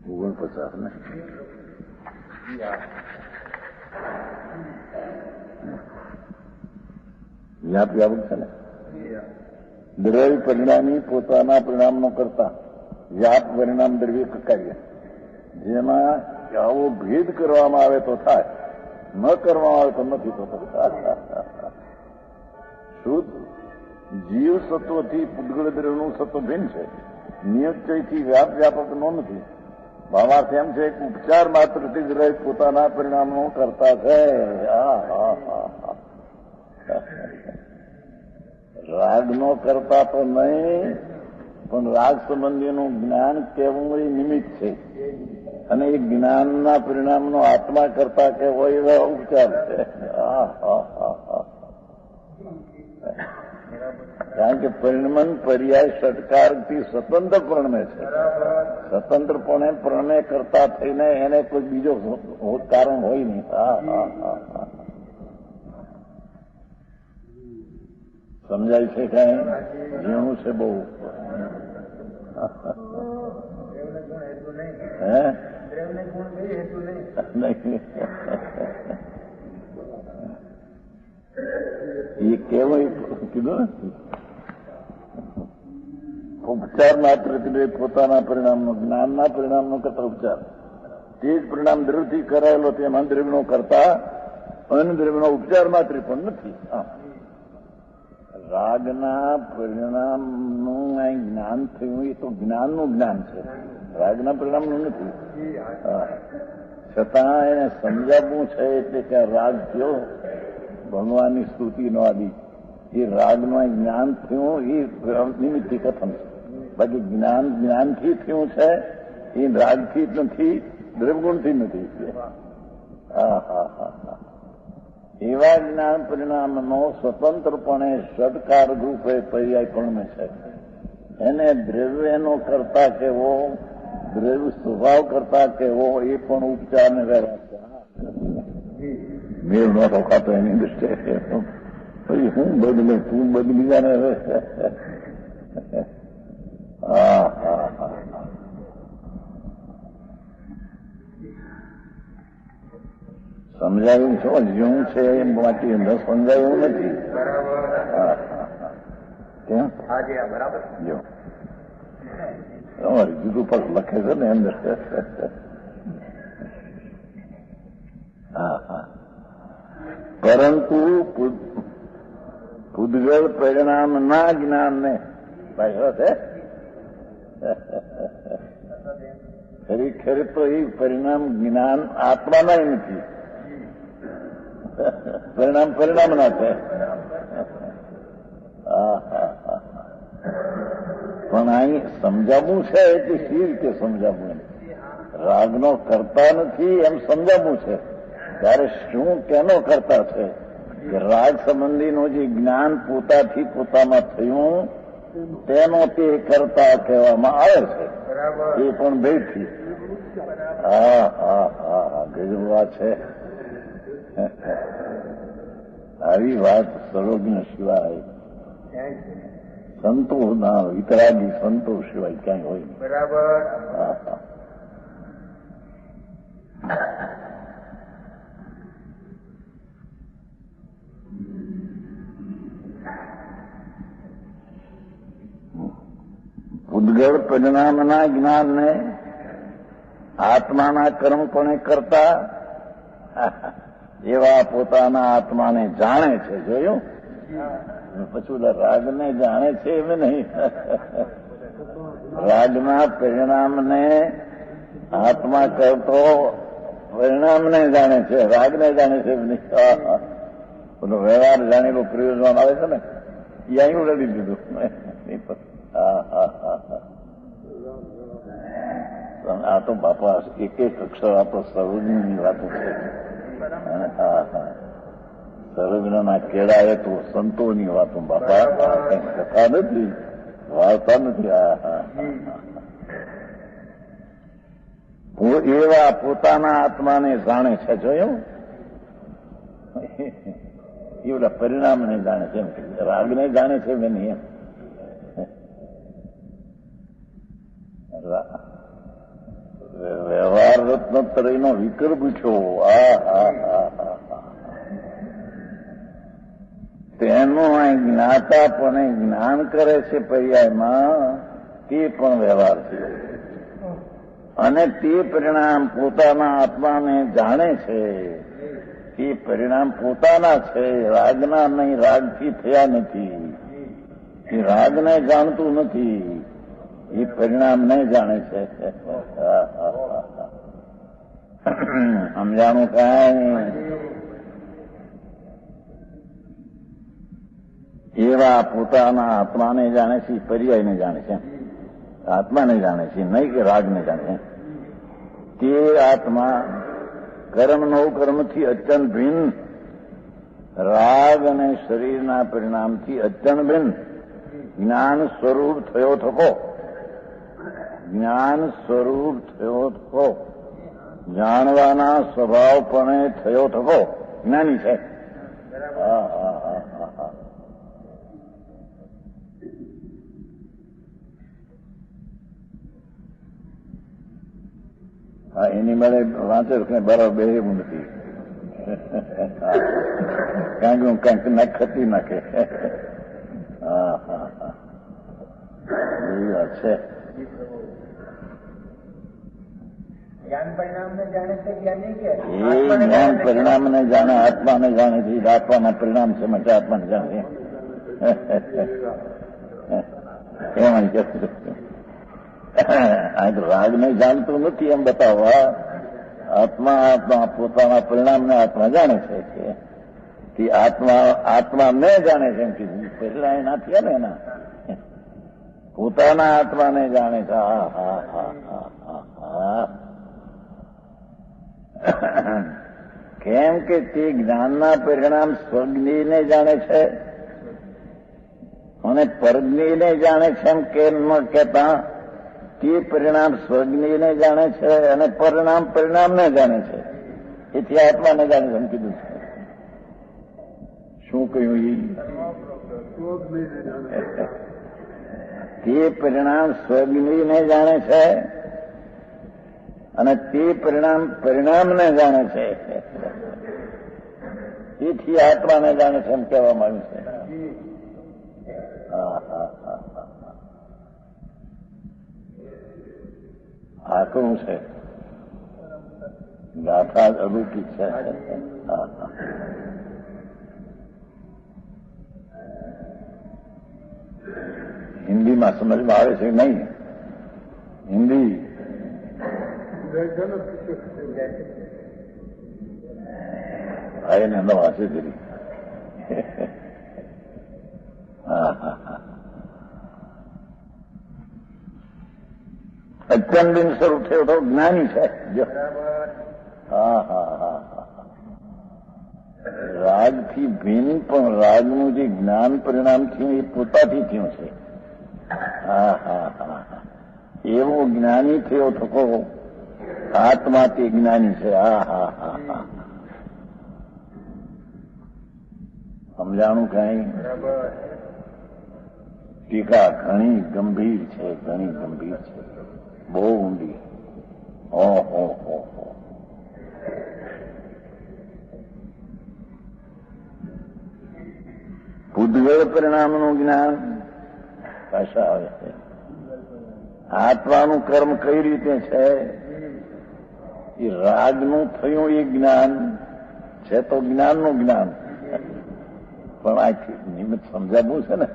49. ને વ્યાપક છે ને. દ્રવ્ય પરિણામી પોતાના પરિણામનો કરતા, વ્યાપ પરિણામ દ્રવ્ય કાર્ય. જેમાં આવો ભેદ કરવામાં આવે તો થાય, ન કરવામાં આવે તો નથી થતો. શુદ્ધ જીવ સત્વથી પૂતગળ દ્રવ્યનું સત્વ ભિન્ન છે. નિયતથી વ્યાપક નો નથી. ભાવાર્થ એમ છે કે ઉપચાર માત્રથી દ્રવ્ય પોતાના પરિણામનો કરતા છે. રાગનો કરતા તો નહીં, પણ રાગ સંબંધીનું જ્ઞાન કહેવું એ નિમિત્ત છે, અને એ જ્ઞાનના પરિણામનો આત્મા કરતા કહેવો એવા ઉપચાર છે. કારણ કે પરિણમન પર્યાય ષટકારથી સ્વતંત્ર પ્રણમે છે. સ્વતંત્રપણે પ્રણમે કરતા થઈને એને કોઈ બીજો કારણ હોય નહીં. સમજાય છે કઈ? ઝીણું છે બહુ. હે નહીં એ કેવું કીધું ને, ઉપચાર માત્ર પોતાના પરિણામનો, જ્ઞાનના પરિણામનો કરતા ઉપચાર, તે જ પરિણામ દ્રવ્યથી કરાયેલો તેમાં દ્રવ્યનો કરતા અનદ્રવ્યનો ઉપચાર માત્ર પણ નથી. રાગના પરિણામનું જ્ઞાન થયું એ તો જ્ઞાનનું જ્ઞાન છે, રાગના પરિણામનું નથી. છતાં એને સમજાવવું છે એટલે કે રાગ કયો ભગવાનની સ્તુતિનો આદિ, એ રાગનું જ્ઞાન થયું એ નિમિત્તથી કથન છે. બાકી જ્ઞાન જ્ઞાનથી થયું છે, એ રાગથી જ નથી, દ્રવ્યગુણથી નથી. એવા જ્ઞાન પરિણામનો સ્વતંત્રપણે ષટકાર રૂપે પર્યાય પણ છે. એને દ્રવ્યનો કરતા કેવો, દ્રવ્ય સ્વભાવ કરતા કેવો, એ પણ ઉપચાર ને વ્યવહાર છે. મેળ નતો ખાતો એની દ્રષ્ટિએ પછી હું બદલે, તું બદલી જાને. સમજાયું છો? જેવું છે એમ વાંચી અંદર સમજાયું નથી. કેમ? જો તમારી જુદું પગ લખે છે ને અંદર. પરંતુ પૂદગળ પરિણામના જ્ઞાનને પાછળ છે. ખરેખર તો એ પરિણામ જ્ઞાન આત્માના નથી, પરિણામ પરિણામના છે. પણ અહીં સમજાવવું છે એટલે સી રીતે સમજાવવું? રાગનો કરતા નથી એમ સમજાવવું છે. ત્યારે શું કેનો કરતા છે? કે રાગ સંબંધીનું જે જ્ઞાન પોતાથી પોતામાં થયું તેનો તે કરતા કહેવામાં આવે છે. એ પણ ભેદથી. ગજબ વાત છે. આવી વાત સર્વજ્ઞ સિવાય, સંતોષ ના વિતરાગી સંતોષ સિવાય ક્યાંય હોય નહીં. બરાબર. ઉદ્ગળ પરિણામના જ્ઞાનને આત્માના કર્મપણે કરતા એવા પોતાના આત્માને જાણે છે. જોયું? પછી રાગને જાણે છે એમ નહીં. રાગના પરિણામને આત્મા કરતો પરિણામને જાણે છે, રાગને જાણે છે એમ નહીં. પેલો વ્યવહાર જાણેલો પ્રયોજન આવે છે ને, એ અહીં ઉડાડી દીધું. આ તો બાપા એક એક અક્ષર આ તો સર્વજ્ઞની વાતો છે. સર્વજ્ઞના કેળાએ તો સંતોની વાતો બાપા, કઈ કથા નથી, વાર્તા નથી. એવા પોતાના આત્માને જાણે છે. જોયું? એ બધા પરિણામને જાણે છે, રાગને જાણે છે મેં નહીં એમ. વ્યવહાર રત્નત્રયનો વિકર પૂછ્યો. તેનું આ જ્ઞાતાપણે જ્ઞાન કરે છે પર્યાયમાં, તે પણ વ્યવહાર છે. અને તે પરિણામ પોતાના આત્માને જાણે છે. તે પરિણામ પોતાના છે, રાગના નહીં, રાગથી થયા નથી. એ રાગને જાણતું નથી, એ પરિણામને જાણે છે. સમજાણું કાંઈ? આ પોતાના આત્માને જાણે છે, પર્યાયને જાણે છે. આત્માને જાણે છે, નહીં કે રાગને જાણે છે. તે આત્મા કર્મ નવકર્મથી અત્યંત ભિન્ન, રાગ અને શરીરના પરિણામથી અત્યંત ભિન્ન જ્ઞાન સ્વરૂપ થયો થકો, જ્ઞાન સ્વરૂપ થયો થકો, જાણવાના સ્વભાવપણે થયો થકો જ્ઞાની છે. હા, એની મારે વાંચે બરાબર બેરેવું નથી, કારણ કે હું કંઈક નખતી નાખે. હા હા હા, એવી વાત છે. જ્ઞાન પરિણામને જાણે છે જ્ઞાની કે એ જ્ઞાન પરિણામને જાણે, આત્માને જાણે છે. આત્માના પરિણામ છે માટે આત્માને જાણે એમ કે રાગને જાણતું નથી એમ બતાવવા. આત્મા પોતાના પરિણામને આત્મા જાણે છે. આત્મા ને જાણે છે એમ કીધું. પરિણામ એના થયા ને, એના પોતાના આત્માને જાણે છે. હા હા હા હા હા. કેમ કે તે જ્ઞાનના પરિણામ સ્વજ્ઞને જાણે છે અને પરજ્ઞને જાણે છે એમ કેમ ન કહેતા તે પરિણામ સ્વજ્ઞને જાણે છે અને પરિણામને જાણે છે. એથી આત્માને જાણે છે એમ કીધું છે. શું કહ્યું? તે પરિણામ સ્વજ્ઞને જાણે છે અને તે પરિણામને જાણે છે. તેથી આત્માને જાણે છે એમ કહેવામાં આવ્યું છે. આકરું છે, ગાથા અલૌકિક છે. હિન્દીમાં સમજમાં આવે છે નહીં? હિન્દી એને અંદર વાંચી દીધી. અત્યંત બિન સ્વરૂપ થયો તો જ્ઞાની છે. હા હા હા હા. રાગથી ભિન્ન, પણ રાગનું જે જ્ઞાન પરિણામ થયું એ પોતાથી થયું છે. હા હા હા હા. એવો જ્ઞાની થયો થકો આત્મા તે જ્ઞાની છે. હા હા હા હા. સમજાણું કઈ? ટીકા ઘણી ગંભીર છે, ઘણી ગંભીર છે, બહુ ઊંડી. ઓહો હો હો. ભૂતગળ પરિણામનું જ્ઞાન પાછા આવે છે. આત્માનું કર્મ કઈ રીતે છે એ રાગનું થયું એ જ્ઞાન છે, તો જ્ઞાનનું જ્ઞાન. પણ આ નિમિત્ત સમજાવવું છે ને.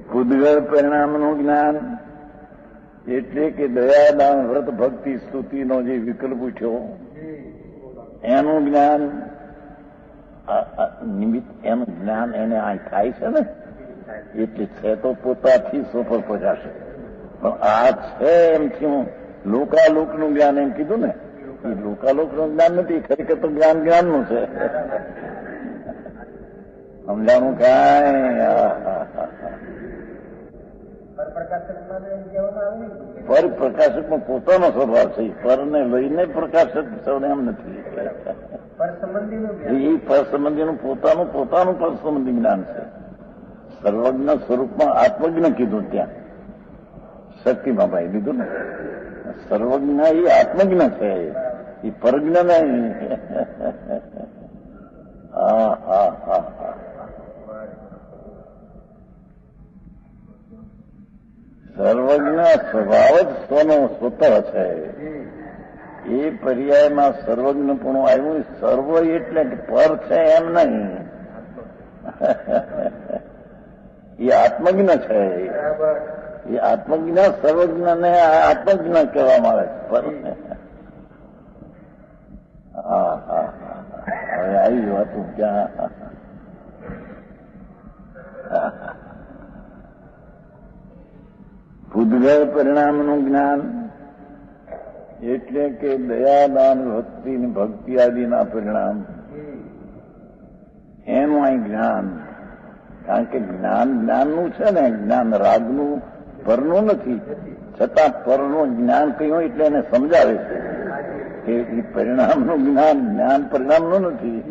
ભૂતગળ પરિણામનું જ્ઞાન એટલે કે દયાદાન વ્રત ભક્તિ સ્તુતિનો જે વિકલ્પ ઉઠ્યો એનું જ્ઞાન, નિમિત્ત એનું જ્ઞાન એને આ થાય છે ને, એટલે છે તો પોતાથી સફળ પહોંચાશે. પણ આ છે એમથી હું લોકાલોકનું જ્ઞાન એમ કીધું ને, એ લોકાલોકનું જ્ઞાન નથી, ખરેખર તો જ્ઞાનનું છે. સમજાણું કાંઈ? પર પ્રકાશકમાં પોતાનો સ્વભાવ છે. પરને લઈને પ્રકાશક એમ નથી. એ પર સંબંધીનું પોતાનું પર સંબંધી જ્ઞાન છે. સર્વજ્ઞ સ્વરૂપમાં આત્મજ્ઞ કીધું, ત્યાં શક્તિમાં ભાઈ લીધું ને. સર્વજ્ઞ એ આત્મજ્ઞ છે, એ પરજ્ઞ નહીં. હા હા હા હા. સર્વજ્ઞ સ્વભાવ જ સ્વનો સ્વતઃ છે. એ પર્યાયમાં સર્વજ્ઞપણું આવ્યું. સર્વ એટલે પર છે એમ નહીં, એ આત્મજ્ઞ છે. એ આત્મજ્ઞ સર્વજ્ઞને આત્મજ્ઞ કહેવામાં આવે છે. પર હા હા હા. હવે આવી આવી હતું ક્યાં? પૂદગળ પરિણામનું જ્ઞાન એટલે કે દયાદાન ભક્તિ ભક્તિ આદિના પરિણામ એનું અહીં જ્ઞાન. કારણ કે જ્ઞાન જ્ઞાનનું છે ને, જ્ઞાન રાગનું પરનું નથી, છતાં પરનું જ્ઞાન કહ્યું એટલે એને સમજાવે છે કે એ પરિણામનું જ્ઞાન જ્ઞાન પરિણામનું નથી,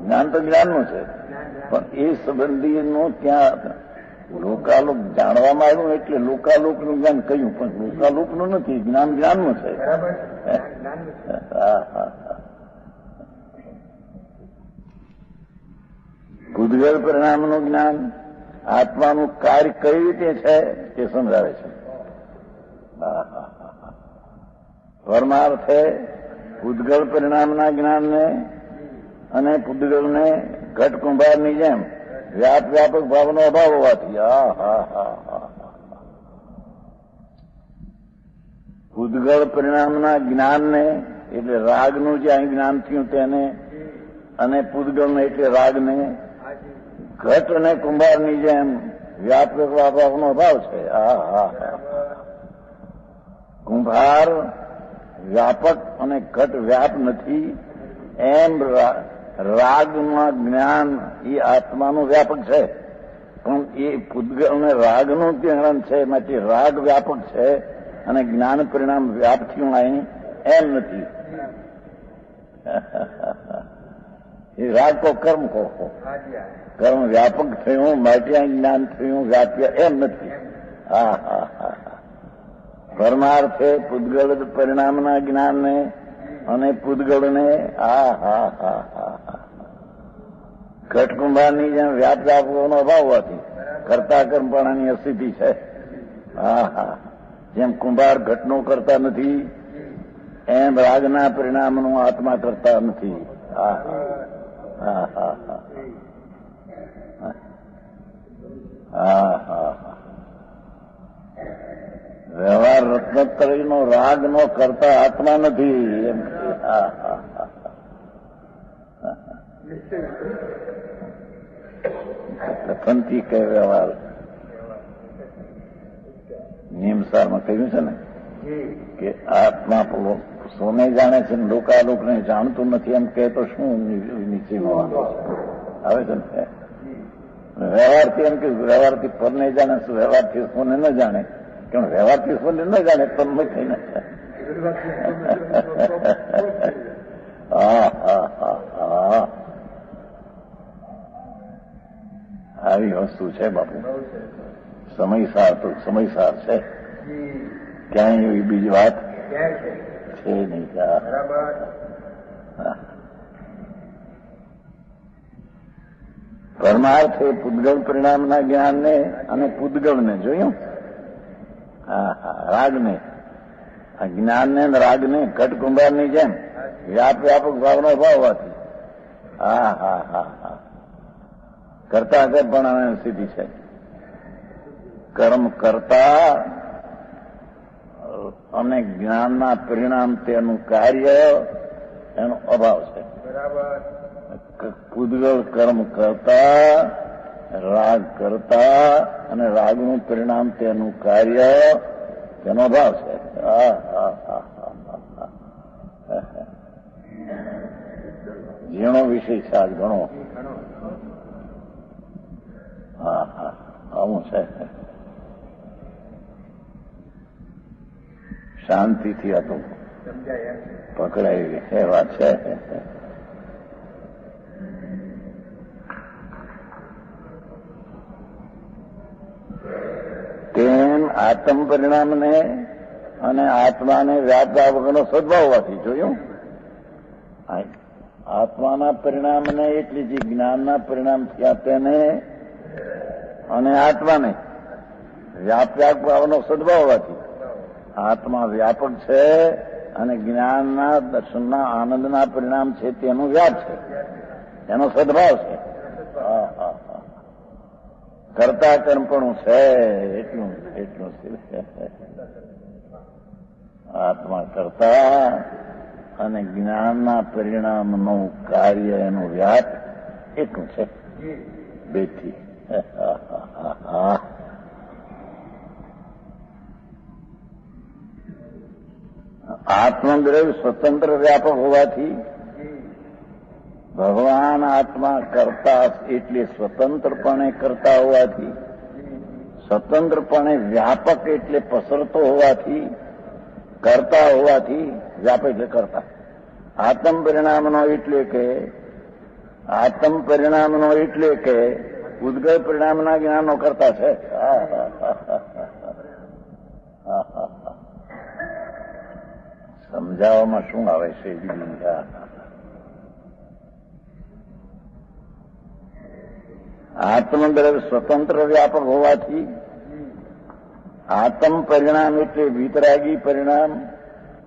જ્ઞાન તો જ્ઞાનનું છે. પણ એ સંબંધીનું ત્યાં લોકાલોક જાણવામાં આવ્યું એટલે લોકાલોકનું જ્ઞાન કહ્યું, પણ લોકાલોકનું નથી, જ્ઞાન જ્ઞાનનું છે. પૂદગળ પરિણામનું જ્ઞાન આત્માનું કાર્ય કઈ રીતે છે તે સમજાવે છે. પરમાર્થે પૂદગળ પરિણામના જ્ઞાનને અને પૂદગળને ઘટ કુંભારની જેમ વ્યાપક ભાવનો અભાવ હોવાથી પૂદગળ પરિણામના જ્ઞાનને એટલે રાગનું જે અહીં જ્ઞાન થયું તેને, અને પૂદગળને એટલે રાગને ઘટ અને કુંભારની જેમ વ્યાપક ભાવનો અભાવ છે. કુંભાર વ્યાપક અને ઘટ વ્યાપ નથી, એમ રાગમાં જ્ઞાન એ આત્માનું વ્યાપક છે, પણ એ પૂદગળને રાગનું જ્ઞાન છે, માટે રાગ વ્યાપક છે અને જ્ઞાન પરિણામ વ્યાપ થયું અહીં એમ નથી. એ રાગ કો કર્મ કો, કર્મ વ્યાપક થયું માટે અહીં જ્ઞાન થયું વ્યાપ્ય એમ નથી. પરમાર્થે પૂદગળ પરિણામના જ્ઞાનને અને પૂદગળને ઘટકુંભારની જેમ વ્યાપનો અભાવ હોવાથી કરતા કર્મપણાની અસ્થિતિ છે. જેમ કુંભાર ઘટનો કરતા નથી એમ રાગના પરિણામનું આત્મા કરતા નથી. વ્યવહાર રત્નોત્તરીનો રાગનો કરતા આત્મા નથી એમ. કથનથી કહે વ્યવહાર નિયમસારમાં કહ્યું છે ને કે આત્મા સોને જાણે છે ને લોકાલોકને જાણતું નથી એમ કહે તો શું નિશ્ચયમાં આવે છે ને. વ્યવહારથી એમ કે વ્યવહારથી પરને જાણે, વ્યવહારથી સોને ન જાણે, કે વ્યવહારથી સોને ન જાણે પણ નથી ને. આવી વસ્તુ છે બાપુ. સમયસાર તો સમયસાર છે, ક્યાંય એવી બીજી વાત છે નહીં. પરમાર્થે પૂદગળ પરિણામના જ્ઞાનને અને પૂદગળને જોયું, રાગને, આ જ્ઞાનને રાગને ઘટ કુંભારની જેમ વ્યાપક ભાવનો અભાવ હોવાથી કરતા પણ સ્થિતિ છે. કર્મ કરતા અને જ્ઞાનના પરિણામ તેનું કાર્ય એનો અભાવ છે. પૂદગળ કર્મ કરતા, રાગ કરતા અને રાગનું પરિણામ તેનું કાર્ય તેનો અભાવ છે. ઝીણો વિષય છે આજ ઘણો. આવું છે. શાંતિથી આ તો પકડાય એ વાત છે. તેમ આત્મ પરિણામને અને આત્માને વ્યાપતા વગરનો સદભાવ હોવાથી જોયું. આત્માના પરિણામને એટલે જે જ્ઞાનના પરિણામ થયા તેને અને આત્માને વ્યાપક ભાવનો સદભાવ હોવાથી આત્મા વ્યાપક છે અને જ્ઞાનના દર્શનના આનંદના પરિણામ છે તેનું વ્યાપ છે, એનો સદભાવ છે. કરતા કર્મપણું છે એટલું એટલું આત્મા કરતા અને જ્ઞાનના પરિણામનું કાર્ય એનું વ્યાપ એટલું છે. બેથી આત્મદ્રવ્ય સ્વતંત્ર વ્યાપક હોવાથી ભગવાન આત્મા કરતા એટલે સ્વતંત્રપણે કરતા હોવાથી, સ્વતંત્રપણે વ્યાપક એટલે પસરતો હોવાથી, કરતા હોવાથી વ્યાપક એટલે કરતા. આત્મ પરિણામનો એટલે કે ઉદ્ગલ પરિણામના જ્ઞાનનો કરતા છે. સમજાવવામાં શું આવે છે? આત્મદ્રવ્ય સ્વતંત્ર વ્યાપક હોવાથી આત્મ પરિણામ એટલે વિતરાગી પરિણામ,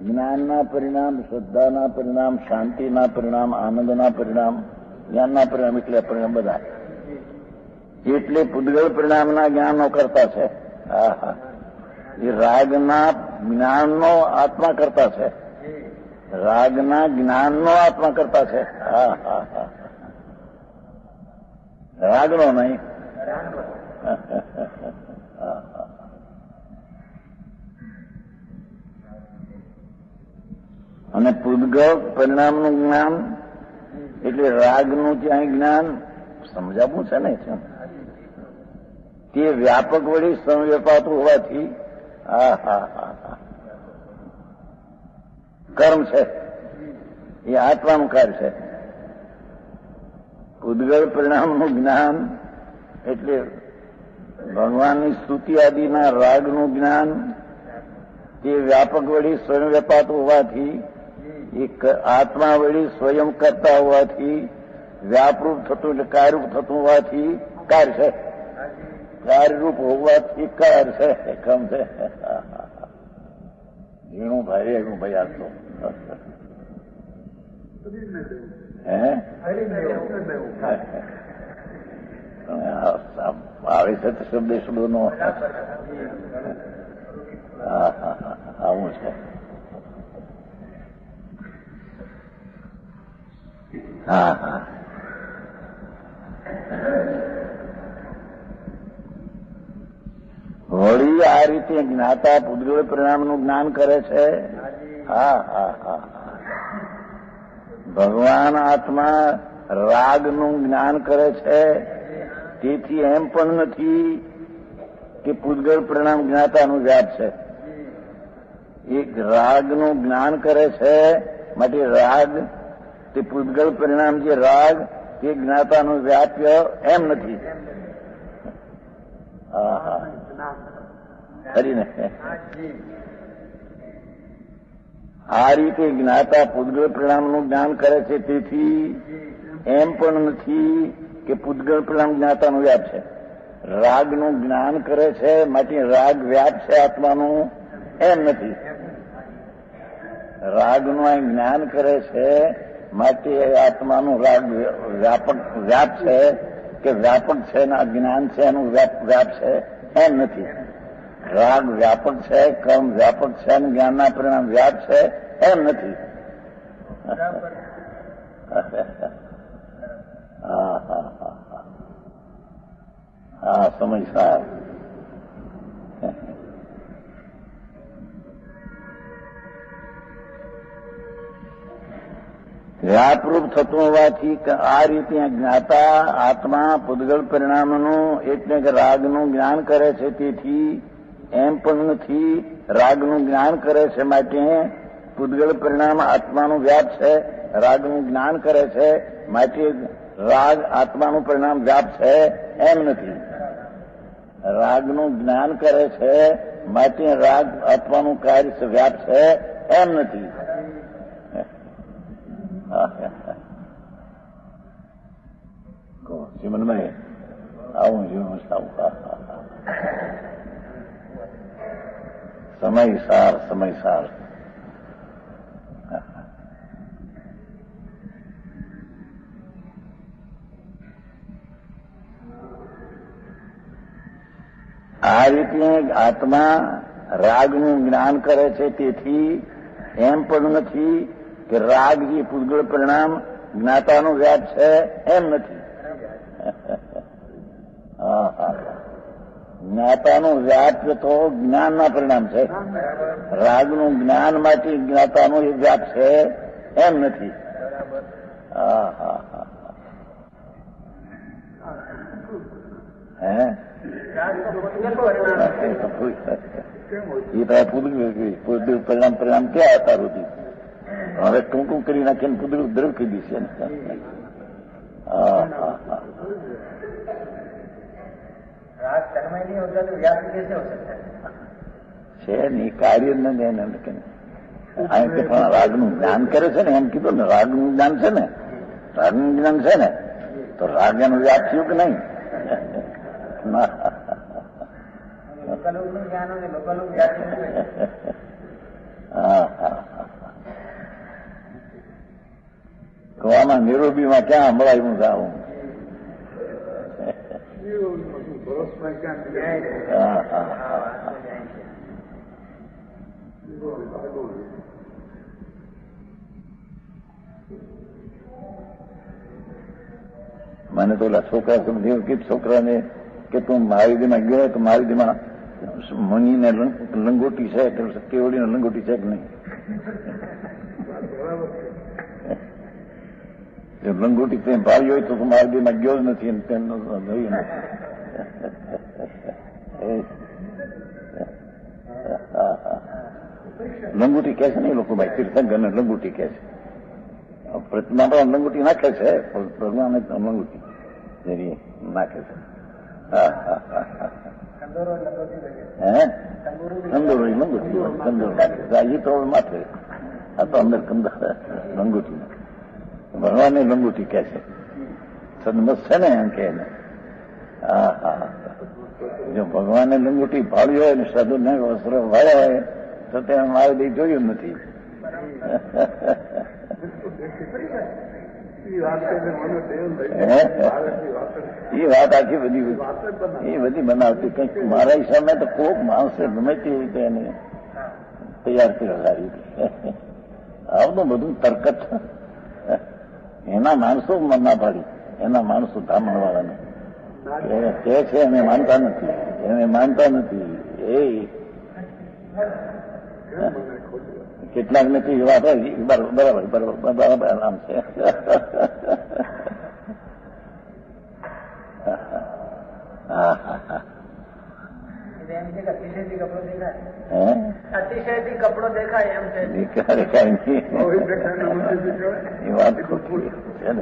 જ્ઞાનના પરિણામ, શ્રદ્ધાના પરિણામ, શાંતિના પરિણામ, આનંદના પરિણામ, જ્ઞાનના પરિણામ એટલે પરિણામ બધા એટલે પૂદગલ પરિણામના જ્ઞાનનો કરતા છે. એ રાગના જ્ઞાનનો આત્મા કરતા છે. રાગના જ્ઞાનનો આત્મા કરતા છે. રાગનો નહીં. અને પૂદગલ પરિણામનું જ્ઞાન એટલે રાગનું ત્યાં જ્ઞાન સમજાવવું છે ને, તે વ્યાપક વળી સંવ્યાપાતું હોવાથી કર્મ છે, એ આત્માનું કાર્ય છે. પૂદગલ પરિણામનું જ્ઞાન એટલે ભગવાનની સ્તુતિ આદિના રાગનું જ્ઞાન, તે વ્યાપક વળી સ્વયં વ્યાપાતું હોવાથી, એક આત્મા વળી સ્વયં કરતા હોવાથી, વ્યાપરૂપ થતું એટલે કાર્યરૂપ થતું હોવાથી કાર્ય છે. કાર્યરૂપ હોવાથી કાર્ય છે. કમ છે એનું ભાઈ આ તો આવે છે તો શબ્દ શબ્દનો આવું છે. વળી આ રીતે જ્ઞાતા પૂદગલ પરિણામનું જ્ઞાન કરે છે. ભગવાન આત્મા રાગનું જ્ઞાન કરે છે. તેથી એમ પણ નથી કે પૂદગલ પરિણામ જ્ઞાતાનું વ્યાપ છે. એક રાગનું જ્ઞાન કરે છે માટે રાગ તે પૂદગલ પરિણામ જે રાગ તે જ્ઞાતાનું વ્યાપ્ય એમ નથી. ખરીને આ રીતે જ્ઞાતા પૂદગલ પરિણામનું જ્ઞાન કરે છે. તેથી એમ પણ નથી કે પૂદગલ પરિણામ જ્ઞાતાનું વ્યાપ છે. રાગનું જ્ઞાન કરે છે માટે રાગ વ્યાપ છે આત્માનું એમ નથી. રાગનું આ જ્ઞાન કરે છે માટે આત્માનું રાગ વ્યાપ છે કે વ્યાપક છે ને જ્ઞાન છે એનું વ્યાપ છે એમ નથી. રાગ વ્યાપક છે, કર્મ વ્યાપક છે અને જ્ઞાનના પરિણામ વ્યાપ છે એમ નથી. સમજ સાર. વ્યાપરૂપ થતું હોવાથી આ રીતે જ્ઞાતા આત્મા પૂદગલ પરિણામનું એટલે કે રાગનું જ્ઞાન કરે છે. તેથી એમ પણ નથી રાગનું જ્ઞાન કરે છે માટે પૂદગલ પરિણામ આત્માનું વ્યાપ છે. રાગનું જ્ઞાન કરે છે માટે રાગ આત્માનું પરિણામ વ્યાપ છે એમ નથી. રાગનું જ્ઞાન કરે છે માટે રાગ આત્માનું કાર્ય વ્યાપ છે એમ નથી. જીવનભાઈ આવું જીવન સમયસાર આ રીતે આત્મા રાગનું જ્ઞાન કરે છે. તેથી એમ પણ નથી કે રાગ જે પૂતગળ પરિણામ જ્ઞાતાનો વ્યાપ છે એમ નથી. જ્ઞાતાનો વ્યાપ તો જ્ઞાનના પરિણામ છે. રાગનું જ્ઞાનમાંથી જ્ઞાતાનો એ વ્યાપ છે એમ નથી. પૂતગળ પરિણામ ક્યાં હતા રોજી? હવે ટૂંકું કરી નાખીને પૂતગળ દ્રવ કરી દીશે ને. છે નહીં કાર્ય પણ રાગનું જ્ઞાન કરે છે ને એમ કીધું ને. રાગનું જ્ઞાન છે ને, રાગનું જ્ઞાન છે ને તો રાગ એનું વ્યાપ થયું કે નહીં? કવામાં નિરોબીમાં ક્યાં હમણાં જાઉં? મને તો ઓલા છોકરા સમજ્યું કે છોકરાને કે તું મહાવીરમાં ગયો તો મહાવીરમાં મણીને લંગોટી છે, કેવડીને લંગોટી છે કે નહીં? લંગોટી તે ભાઈ હોય તો મહાવીરમાં ગયો જ નથી. લંગોટી કહે છે ને લોકો ભાઈ તીર્થંકર ને લંગોટી કહે છે. પ્રતિમા પણ લંગોટી નાખે છે, ભગવાન લંગોટી નાખે છે. કંદોરો લંગોટી કંદોરો નાખે છે. એ તો માથે આ તો અંદર લંગોટી ભગવાનને લંગોટી કહે છે. સદમત છે ને એમ કે જો ભગવાનને લંગોટી ભાળી હોય ને સાધુ ને વસ્ત્ર વાળ્યા હોય તો તે મારે દઈ જોયું નથી. એ વાત આખી બધી બનાવતી કંઈક મારા હિસાબે તો કોક માણસે ગમે તે રીતે એને તૈયાર કરી સારી આવતું બધું તરકત એના માણસો ના પાડી. એના માણસો ધામણ વાળાને કે છે એને માનતા નથી. એ કેટલાક નથી વાત બરાબર આરામ છે. અતિશયથી કપડો દેખાય એમ છે. દેખાય નહીં એ વાત ખોટી છે ને.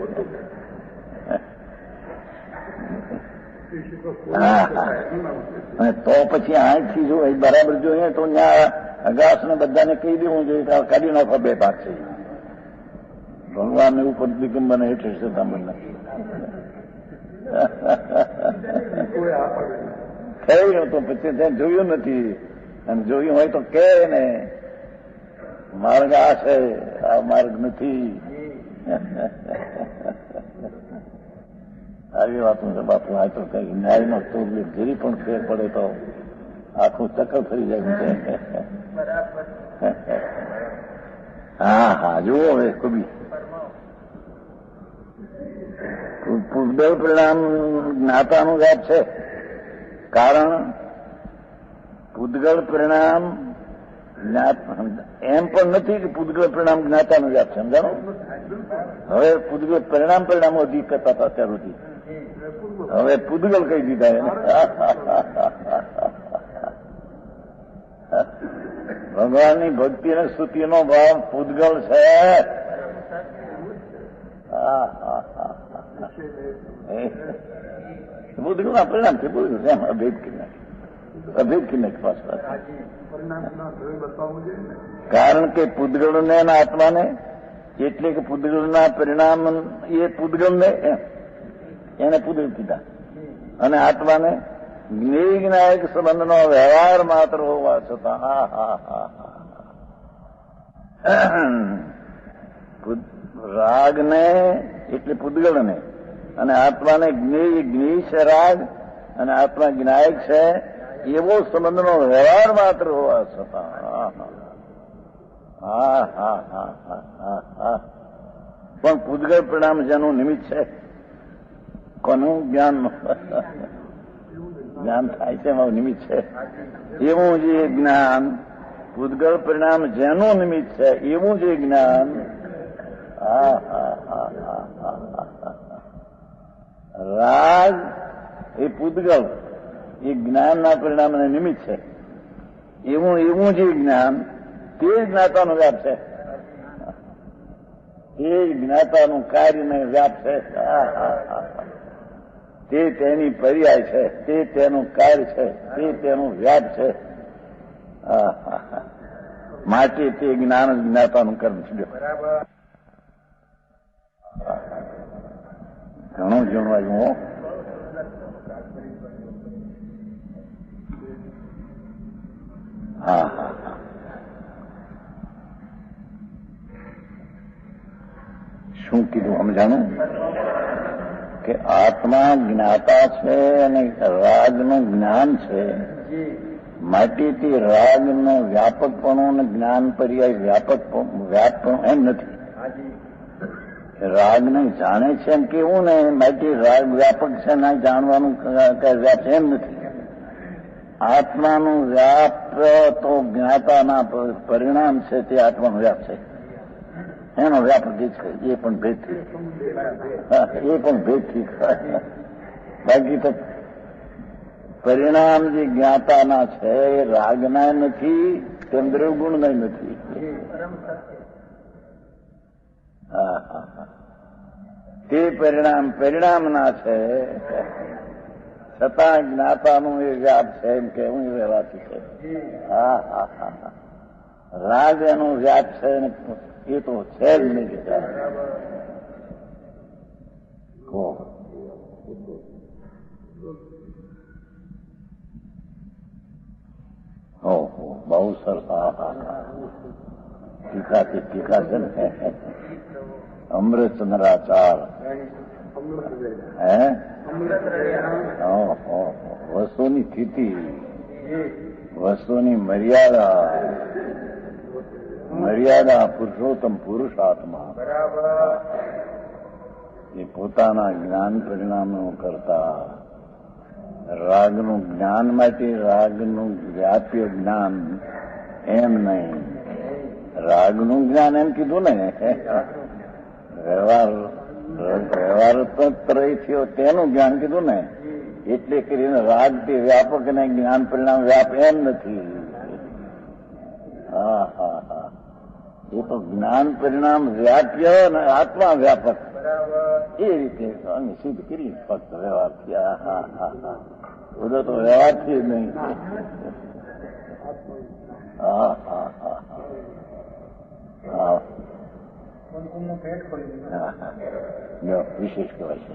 અને તો પછી અહીંથી જો બરાબર જોઈએ તો ત્યાં અગાસ ને બધાને કહી દેવું જોઈએ કે કાઢી નાખવા બે ભાગ છે. ભગવાન ઉપર દિગંબર હેઠળ છે તમને થયું તો પછી ત્યાં જોયું નથી. અને જોયું હોય તો કે ને માર્ગ આ છે, આ માર્ગ નથી. આવી વાતો છે બાપુ. આ તો કઈ ન્યાયમાં તો ઘેરી પણ ફેર પડે તો આખું ચક્કર થઈ જાય છે. હા જુઓ હવે કબી પૂતગળ પરિણામ જ્ઞાતાનું વ્યાપ છે. કારણ પૂતગળ પરિણામ એમ પણ નથી કે પૂતગળ પરિણામ જ્ઞાતાનું વ્યાપ છે. સમજાણો? હવે પૂતગળ પરિણામો અધિક કરતા હતા અત્યાર સુધી. હવે પૂતગળ કહી દીધા એને. ભગવાનની ભક્તિ અને સ્તુતિનો ભાવ પૂતગળ છે. પૂતગળના પરિણામ છે. પૂતગળ છે એમ અભેદ કરી નાખી પાછળ. કારણ કે પૂતગળને એના આત્માને એટલે કે પૂતગળના પરિણામ એ પૂતગળને એને પૂતગળ કીધા અને આત્માને જ્ઞેય જ્ઞાયક સંબંધનો વ્યવહાર માત્ર હોવા છતાં રાગને એટલે પૂતગળને અને આત્માને જ્ઞેય છે રાગ અને આત્મા જ્ઞાયક છે એવો સંબંધનો વ્યવહાર માત્ર હોવા છતાં હા હા હા હા હા હા. પણ પૂતગળ પરિણામ જેનું નિમિત્ત છે, કોનું જ્ઞાન જ્ઞાન થાય છે એમાં નિમિત્ત છે, એવું જે જ્ઞાન પૂતગળ પરિણામ જેનું નિમિત્ત છે એવું જે જ્ઞાન, હા હા હા હા હા હા. રાગ એ પૂતગળ એ જ્ઞાનના પરિણામને નિમિત્ત છે, એવું જે જ્ઞાન તે જ્ઞાતાનો વ્યાપ છે, તે જ્ઞાતાનું કાર્યને વ્યાપ છે, તે તેની પર્યાય છે, તે તેનું કાર્ય છે, તે તેનું વ્યાપ છે. માટે તે જ્ઞાન જ જ્ઞાતાનું કર્મ છે. ઘણું જણવાયું. હા હા હા. શું કીધું સમજાણું? કે આત્મા જ્ઞાતા છે અને રાગનું જ્ઞાન છે, માટેથી રાગનો વ્યાપકપણું અને જ્ઞાન પર્યાય વ્યાપકપણું એમ નથી. રાગને જાણે છે એમ કેવું ને, માટે રાગ વ્યાપક છે ના જાણવાનું વ્યાપ છે એમ નથી. આત્માનું વ્યાપ તો જ્ઞાતાના પરિણામ છે, તે આત્માનો વ્યાપ છે, એનો વ્યાપ જ છે. એ પણ ભેદથી, એ પણ ભેદથી. બાકી તો પરિણામ જે જ્ઞાતાના છે એ રાગના નથી, તેમ દ્રવગુણના નથી. હા હા હા. તે પરિણામના છે, છતાં જ્ઞાતાનું એ વ્યાપ છે એમ કેવું એ વ્યવહારથી છે. હા હા હા હા. રાગ એનો વ્યાપ છે એ તો છે જ નહીં. ઓહો, બહુ સરસ. હા હા હા. ટીકાથી ટીકા છે ને, અમૃતચંદ્રાચાર. હે વસ્તુની સ્થિતિ, વસ્તુની મર્યાદા પુરુષોત્તમ પુરુષાત્મા એ પોતાના જ્ઞાન પરિણામો કરતા રાગનું જ્ઞાન માટે રાગનું વ્યાપ્ય જ્ઞાન એમ નહીં. રાગનું જ્ઞાન એમ કીધું ને, વ્યવહાર થયો તેનું જ્ઞાન કીધું ને, એટલે કરીને રાગ તે વ્યાપક અને જ્ઞાન પરિણામ વ્યાપ એમ નથી. હા હા હા. એ તો જ્ઞાન પરિણામ વ્યાપ્ય અને આત્મા વ્યાપક એ રીતે સિદ્ધ કરી ફક્ત વ્યવહારથી. હા હા હા હા. બધો તો વ્યવહારથી જ નહીં. હા હા હા હા. વિશેષ કહેવાય છે.